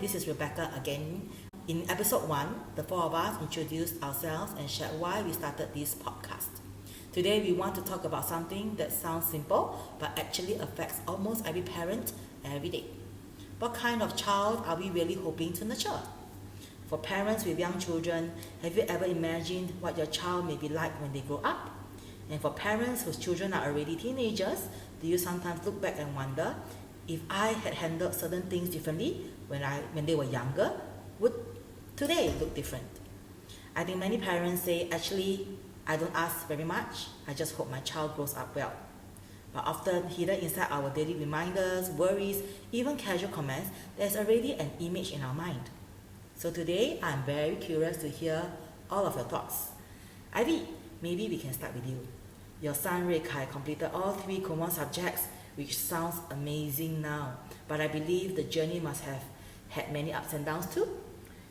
this is Rebekah again. In episode 1, the four of us introduced ourselves and shared why we started this podcast. Today we want to talk about something that sounds simple but actually affects almost every parent every day. What kind of child are we really hoping to nurture? For parents with young children, have you ever imagined what your child may be like when they grow up? And for parents whose children are already teenagers, do you sometimes look back and wonder, if I had handled certain things differently when they were younger, would today look different? I think many parents say, actually, I don't ask very much, I just hope my child grows up well. But often hidden inside our daily reminders, worries, even casual comments, there's already an image in our mind. So today, I'm very curious to hear all of your thoughts. Ivy, maybe we can start with you. Your son Rebekah completed all 3 common subjects, which sounds amazing now. But I believe the journey must have had many ups and downs too.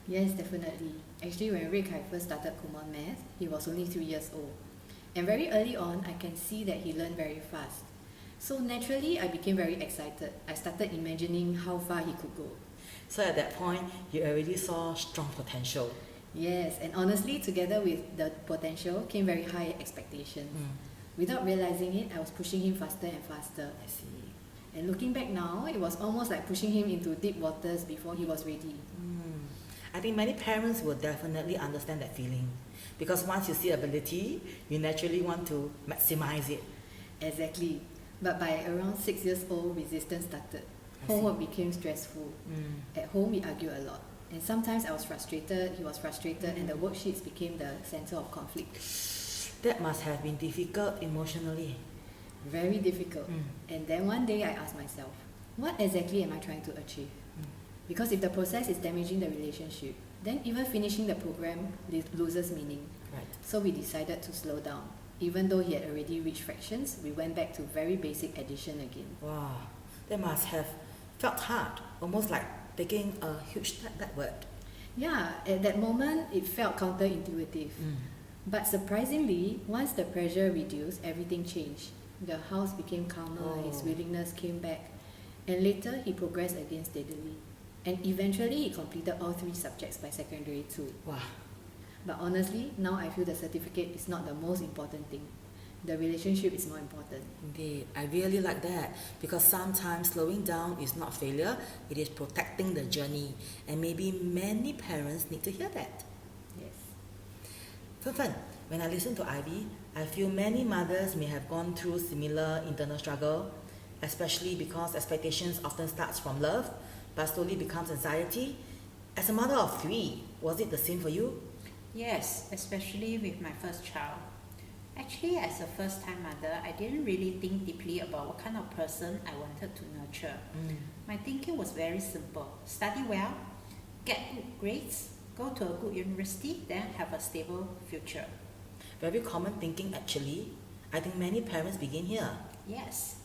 Yes, definitely. Actually, when Rebekah first started Kumon Math, he was only 3 years old. And very early on, I can see that he learned very fast. So naturally, I became very excited. I started imagining how far he could go. So at that point, you already saw strong potential. Yes, and honestly, together with the potential came very high expectations. Without realizing it, I was pushing him faster and faster. I see. And looking back now, it was almost like pushing him into deep waters before he was ready. I think many parents will definitely understand that feeling. Because once you see ability, you naturally want to maximize it. Exactly. But by around 6 years old, resistance started. Homework became stressful. At home, we argued a lot. And sometimes I was frustrated, he was frustrated, and the worksheets became the center of conflict. That must have been difficult emotionally. Very difficult. And then one day I asked myself, what exactly am I trying to achieve? Because if the process is damaging the relationship, then even finishing the program loses meaning. Right. So we decided to slow down. Even though he had already reached fractions, we went back to very basic addition again. Wow, that must have felt hard, almost like taking a huge step backward. Yeah, at that moment, it felt counterintuitive. But surprisingly, once the pressure reduced, everything changed. The house became calmer, his willingness came back, and later he progressed again steadily. And eventually he completed all 3 subjects by secondary 2. Wow. But honestly, now I feel the certificate is not the most important thing. The relationship is more important. Indeed, I really like that, because sometimes slowing down is not failure, it is protecting the journey. And maybe many parents need to hear that. Yes. FenFen, when I listen to Ivy, I feel many mothers may have gone through similar internal struggle, especially because expectations often starts from love, but slowly becomes anxiety. As a mother of 3, was it the same for you? Yes, especially with my first child. Actually, as a first-time mother, I didn't really think deeply about what kind of person I wanted to nurture. My thinking was very simple. Study well, get good grades, go to a good university, then have a stable future. Very common thinking actually. I think many parents begin here. Yes.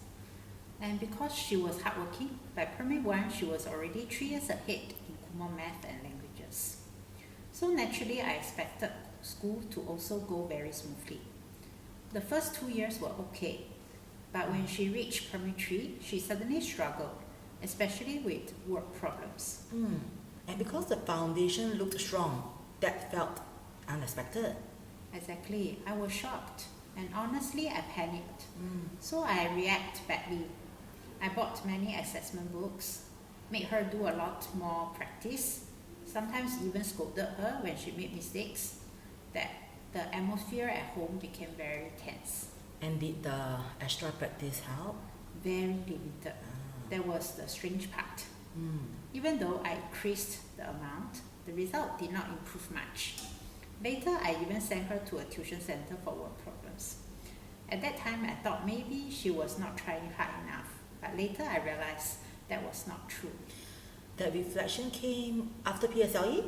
And because she was hardworking, by primary 1, she was already 3 years ahead in Kumon Math and languages. So naturally, I expected school to also go very smoothly. The first 2 years were okay, but when she reached primary 3, she suddenly struggled, especially with work problems. And because the foundation looked strong, that felt unexpected. Exactly, I was shocked, and honestly, I panicked. So I reacted badly. I bought many assessment books, made her do a lot more practice, sometimes even scolded her when she made mistakes. That the atmosphere at home became very tense. And did the extra practice help? Very limited. That was the strange part. Even though I increased the amount, the result did not improve much. Later, I even sent her to a tuition center for work problems. At that time, I thought maybe she was not trying hard enough, but later I realized that was not true. That reflection came after PSLE?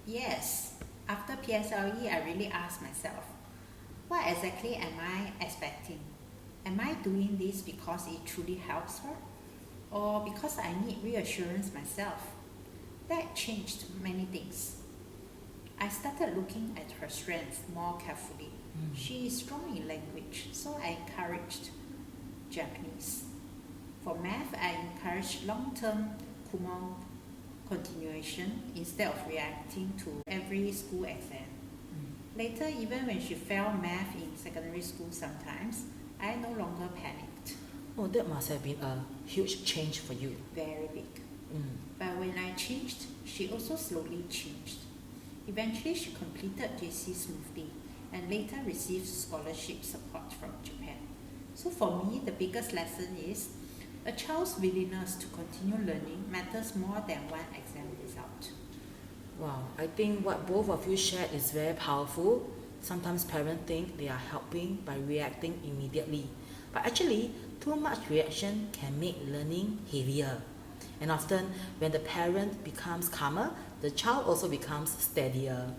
Yes. After PSLE, I really asked myself, what exactly am I expecting? Am I doing this because it truly helps her? Or because I need reassurance myself? That changed many things. I started looking at her strengths more carefully. She is strong in language, so I encouraged Japanese. For math, I encouraged long-term Kumon continuation instead of reacting to every school exam. Later, even when she failed math in secondary school sometimes, I no longer panicked. Oh, that must have been a huge change for you. Very big. Mm. But when I changed, she also slowly changed. Eventually, she completed JC smoothly and later received scholarship support from Japan. So for me, the biggest lesson is a child's willingness to continue learning matters more than one exam result. Wow, I think what both of you shared is very powerful. Sometimes parents think they are helping by reacting immediately. But actually, too much reaction can make learning heavier. And often, when the parent becomes calmer, the child also becomes steadier.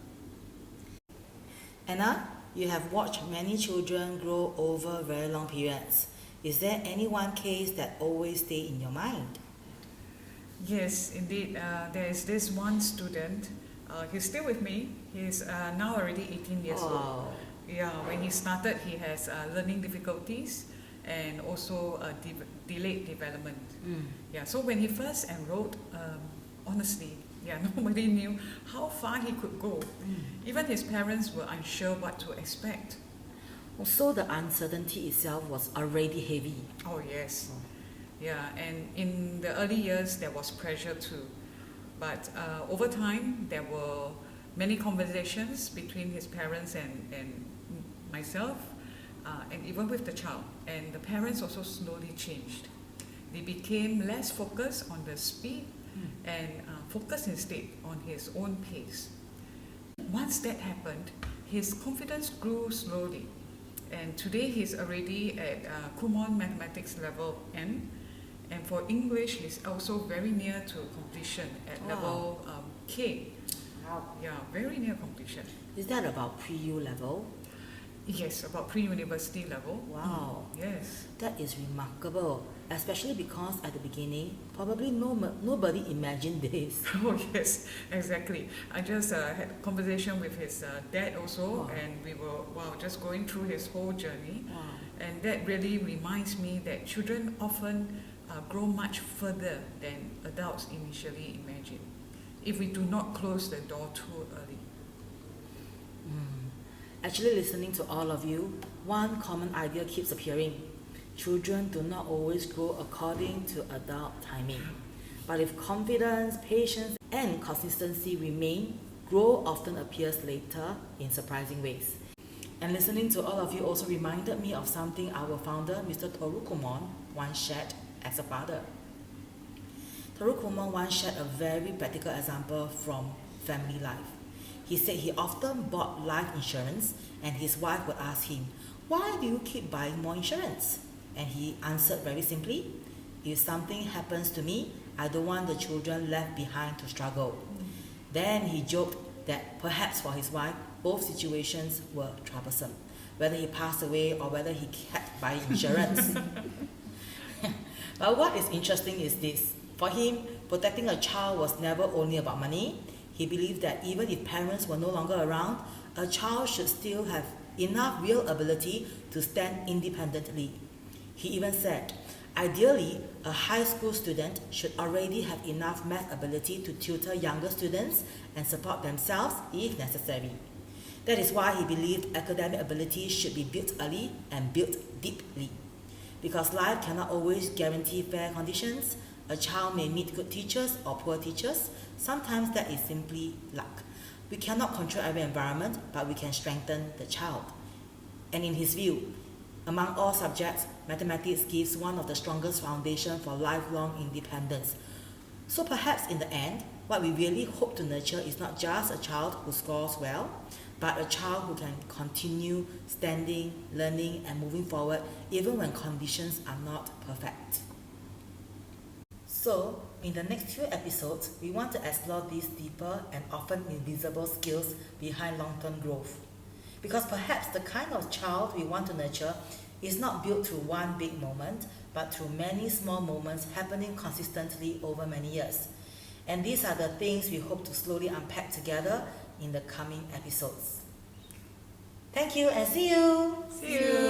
Anna, you have watched many children grow over very long periods. Is there any one case that always stays in your mind? Yes, indeed. There is this one student. He's still with me. He's now already 18 years old. Yeah, when he started, he has learning difficulties and also delayed development. Yeah, so when he first enrolled, honestly, nobody knew how far he could go. Even his parents were unsure what to expect. So the uncertainty itself was already heavy. Oh yes. Yeah, and in the early years there was pressure too. But over time there were many conversations between his parents and myself, and even with the child. And the parents also slowly changed. They became less focused on the speed and focused instead on his own pace. Once that happened, his confidence grew slowly. And today he's already at Kumon Mathematics level N. And for English, he's also very near to completion at level K. Wow. Yeah, very near completion. Is that about pre-U level? Yes, about pre-university level. Wow. Yes. That is remarkable, especially because at the beginning, probably nobody imagined this. Oh yes, exactly. I just had a conversation with his dad also, and we were just going through his whole journey. Wow. And that really reminds me that children often grow much further than adults initially imagine if we do not close the door too early. Actually, listening to all of you, one common idea keeps appearing. Children do not always grow according to adult timing. But if confidence, patience, and consistency remain, growth often appears later in surprising ways. And listening to all of you also reminded me of something our founder, Mr. Toru Kumon, once shared as a father. Toru Kumon once shared a very practical example from family life. He said he often bought life insurance and his wife would ask him, "Why do you keep buying more insurance?" And he answered very simply, "If something happens to me, I don't want the children left behind to struggle." Then he joked that perhaps for his wife, both situations were troublesome, whether he passed away or whether he kept buying insurance. But what is interesting is this. For him, protecting a child was never only about money. He believed that even if parents were no longer around, a child should still have enough real ability to stand independently. He even said, ideally, a high school student should already have enough math ability to tutor younger students and support themselves if necessary. That is why he believed academic ability should be built early and built deeply. Because life cannot always guarantee fair conditions, a child may meet good teachers or poor teachers. Sometimes that is simply luck. We cannot control every environment, but we can strengthen the child. And in his view, among all subjects, mathematics gives one of the strongest foundations for lifelong independence. So perhaps in the end, what we really hope to nurture is not just a child who scores well, but a child who can continue standing, learning, and moving forward even when conditions are not perfect. So, in the next few episodes, we want to explore these deeper and often invisible skills behind long-term growth. Because perhaps the kind of child we want to nurture is not built through one big moment, but through many small moments happening consistently over many years. And these are the things we hope to slowly unpack together in the coming episodes. Thank you and see you! See you!